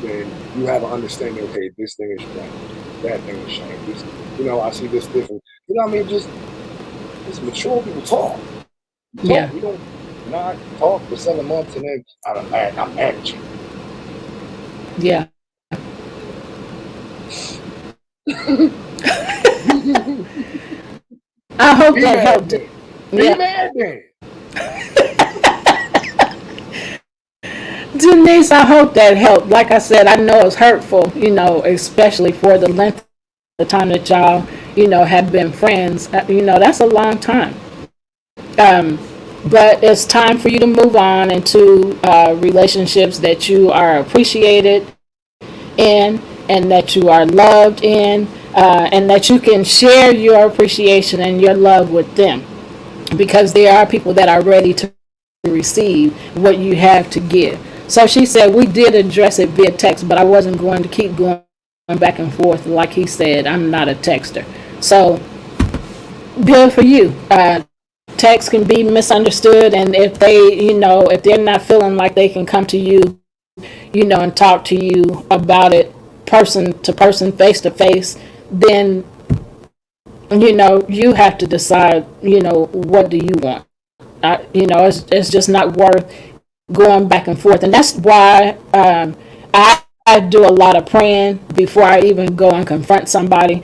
then you have an understanding, okay, this thing is changed, that thing is changed. I see this different. I mean, just mature people talk. Yeah. We don't not talk for 7 months and then I'm mad at you. Yeah. I hope Be that mad helped. then. Be Yeah. mad then. Denise, I hope that helped. Like I said, I know it's hurtful, especially for the length of the time that y'all, have been friends. That's a long time. But it's time for you to move on into relationships that you are appreciated in and that you are loved in, and that you can share your appreciation and your love with them, because there are people that are ready to receive what you have to give. So she said we did address it via text, but I wasn't going to keep going back and forth. Like he said, I'm not a texter. So good for you. Text can be misunderstood, and if if they're not feeling like they can come to you, and talk to you about it person to person, face to face, then you have to decide, what do you want. It's just not worth going back and forth, and that's why I do a lot of praying before I even go and confront somebody,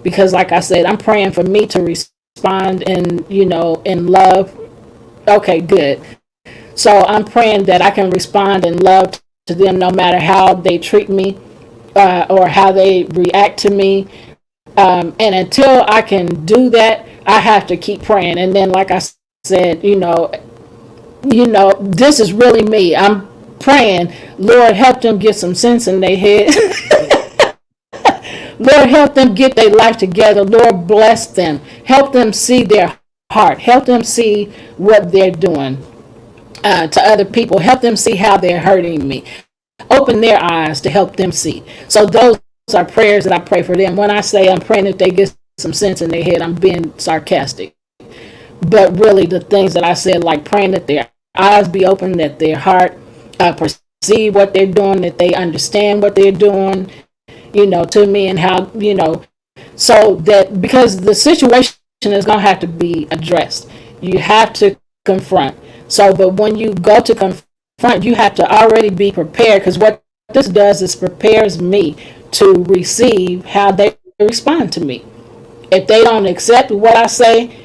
because like I said, I'm praying for me to respond in love. Okay, good. So I'm praying that I can respond in love to them, no matter how they treat me, or how they react to me. And until I can do that, I have to keep praying. And then, like I said, this is really me. I'm praying, Lord, help them get some sense in their head. Lord, help them get their life together. Lord, bless them. Help them see their heart. Help them see what they're doing to other people. Help them see how they're hurting me. Open their eyes to help them see. So those are prayers that I pray for them. When I say I'm praying that they get some sense in their head, I'm being sarcastic. But really, the things that I said, like praying that their eyes be open, that their heart perceive what they're doing, that they understand what they're doing, to me, and how, so that, because the situation is going to have to be addressed. You have to confront. So, but when you go to confront, you have to already be prepared, because what this does is prepares me to receive how they respond to me. If they don't accept what I say,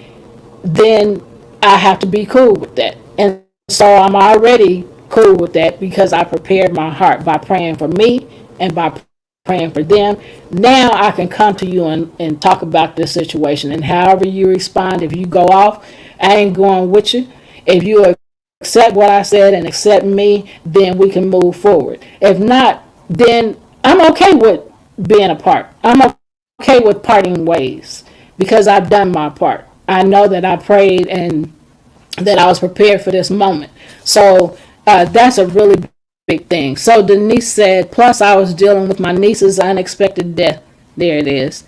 then I have to be cool with that. And so I'm already cool with that, because I prepared my heart by praying for me and by praying for them. Now I can come to you and talk about this situation. And however you respond, if you go off, I ain't going with you. If you accept what I said and accept me, then we can move forward. If not, then I'm okay with being apart. I'm okay with parting ways, because I've done my part. I know that I prayed and that I was prepared for this moment. So that's a really big thing. So Denise said, plus I was dealing with my niece's unexpected death. There it is.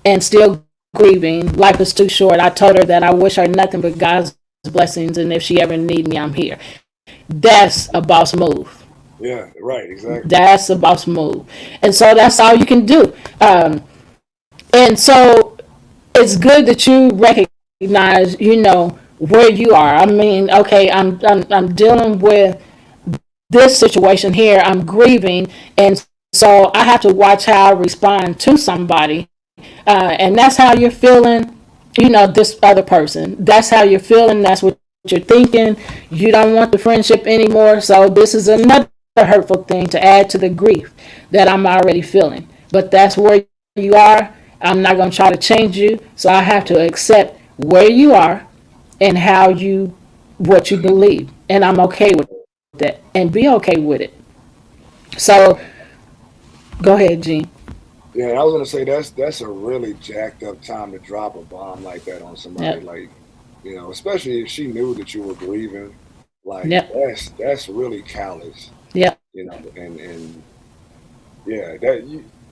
And still grieving. Life is too short. I told her that I wish her nothing but God's blessings, and if she ever need me, I'm here. That's a boss move. Yeah, right, exactly. That's a boss move. And so that's all you can do. And so it's good that you recognize, where you are. I mean, okay, I'm dealing with this situation here. I'm grieving, and so I have to watch how I respond to somebody. And that's how you're feeling, this other person. That's how you're feeling. That's what you're thinking. You don't want the friendship anymore. So this is another hurtful thing to add to the grief that I'm already feeling. But that's where you are. I'm not going to try to change you. So I have to accept where you are and what you believe. And I'm okay with that and be okay with it. So go ahead, Gene. Yeah, I was gonna say that's a really jacked up time to drop a bomb like that on somebody. Yep. Like, especially if she knew that you were grieving. Like Yep. that's really callous. Yep. And yeah,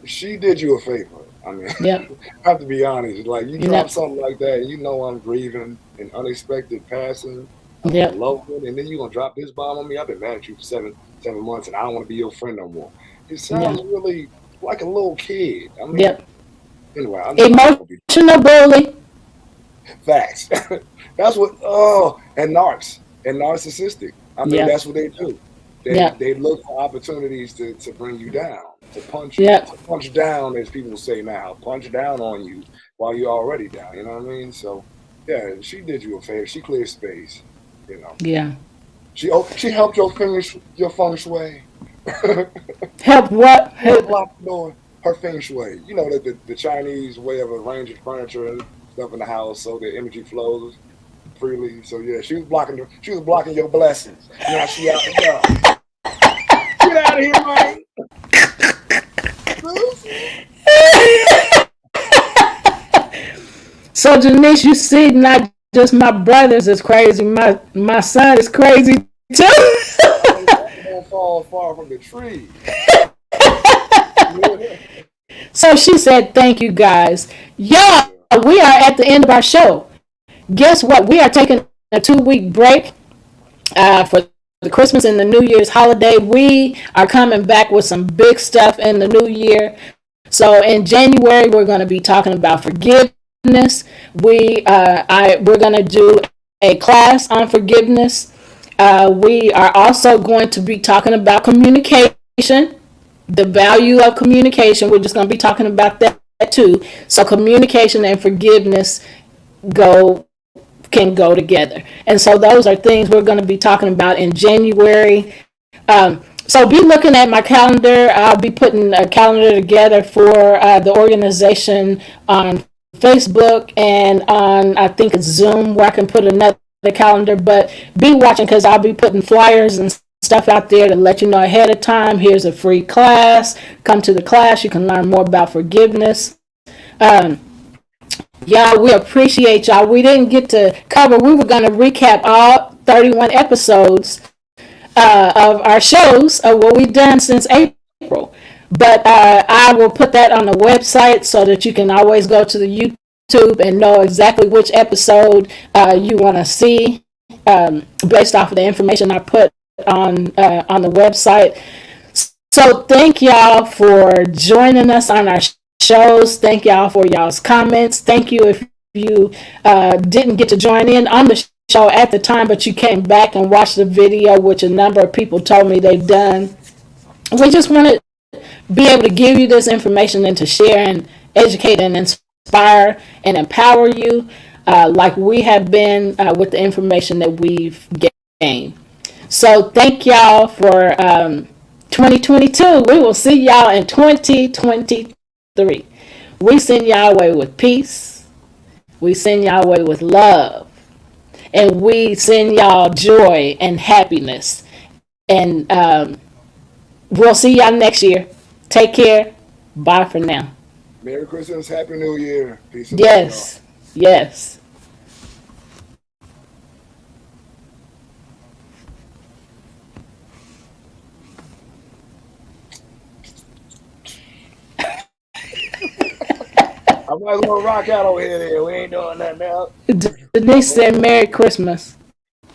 she did you a favor. I mean, Yep. I have to be honest. Like you drop Yep. something like that, I'm grieving an unexpected passing of a Yep. loved one, and then you're gonna drop this bomb on me. I've been mad at you for 7 months, and I don't want to be your friend no more. It Yeah. sounds really like a little kid. I mean, Yep. anyway, I'm not gonna be Emotional bully. facts. That's what. Oh, and narcissistic. I mean, Yep. that's what they do. They Yep. they look for opportunities to bring you down, Yep. to punch down, as people say now, punch down on you while you're already down. You know what I mean? So, yeah, she did you a favor. She cleared space. You know, Yeah. she helped your feng shui. Help what? Help Help. block the door. Her feng shui. You know the Chinese way of arranging furniture and stuff in the house so the energy flows freely. So yeah, she was blocking your blessings. Now she out the door. Get out of here, man. So Janice, you see, not just my brothers is crazy. My son is crazy too. Don't fall far from the tree. So she said, "Thank you, guys. Yeah, we are at the end of our show. Guess what? We are taking a 2-week break for the Christmas and the New Year's holiday. We are coming back with some big stuff in the new year. So in January, we're going to be talking about forgiveness. We're going to do a class on forgiveness. We are also going to be talking about communication, the value of communication. We're just going to be talking about that too. So communication and forgiveness can go together. And so those are things we're going to be talking about in January. So be looking at my calendar. I'll be putting a calendar together for the organization on Facebook and on, I think it's Zoom, where I can put another calendar. But be watching, because I'll be putting flyers and stuff out there to let you know ahead of time. Here's a free class. Come to the class. You can learn more about forgiveness. Yeah, we appreciate y'all. We didn't get to cover. We were going to recap all 31 episodes of our shows of what we've done since April. But I will put that on the website so that you can always go to the YouTube and know exactly which episode you want to see based off of the information I put on the website. So thank y'all for joining us on our shows. Thank y'all for y'all's comments. Thank you if you didn't get to join in on the show at the time, but you came back and watched the video, which a number of people told me they've done. We just want to be able to give you this information and to share and educate and inspire and empower you like we have been with the information that we've gained. So thank y'all for 2022. We will see y'all in 2023. We send y'all away with peace. We send y'all away with love. And we send y'all joy and happiness. And we'll see y'all next year. Take care. Bye for now. Merry Christmas, Happy New Year. Peace and love, y'all. Yes. Yes. I'm might as well rock out over here. Then. We ain't doing nothing now. Denise said Merry Christmas.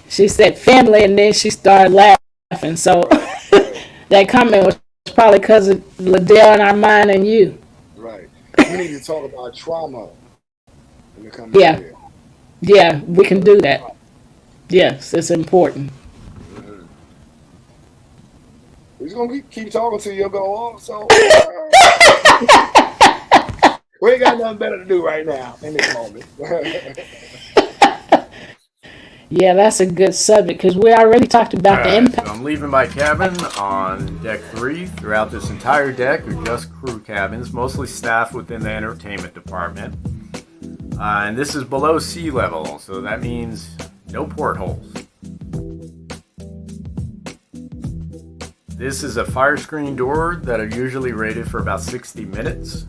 She said family, and then she started laughing. So that comment was probably because of Liddell and Armand and you. Right. We need to talk about trauma in the coming year. Yeah, we can do that. Yes, it's important. We're just gonna keep talking till you go on. So we ain't got nothing better to do right now in this moment. Yeah, that's a good subject because we already talked about the impact. So I'm leaving my cabin on deck 3. Throughout this entire deck are just crew cabins, mostly staff within the entertainment department. And this is below sea level, so that means no portholes. This is a fire screen door that are usually rated for about 60 minutes.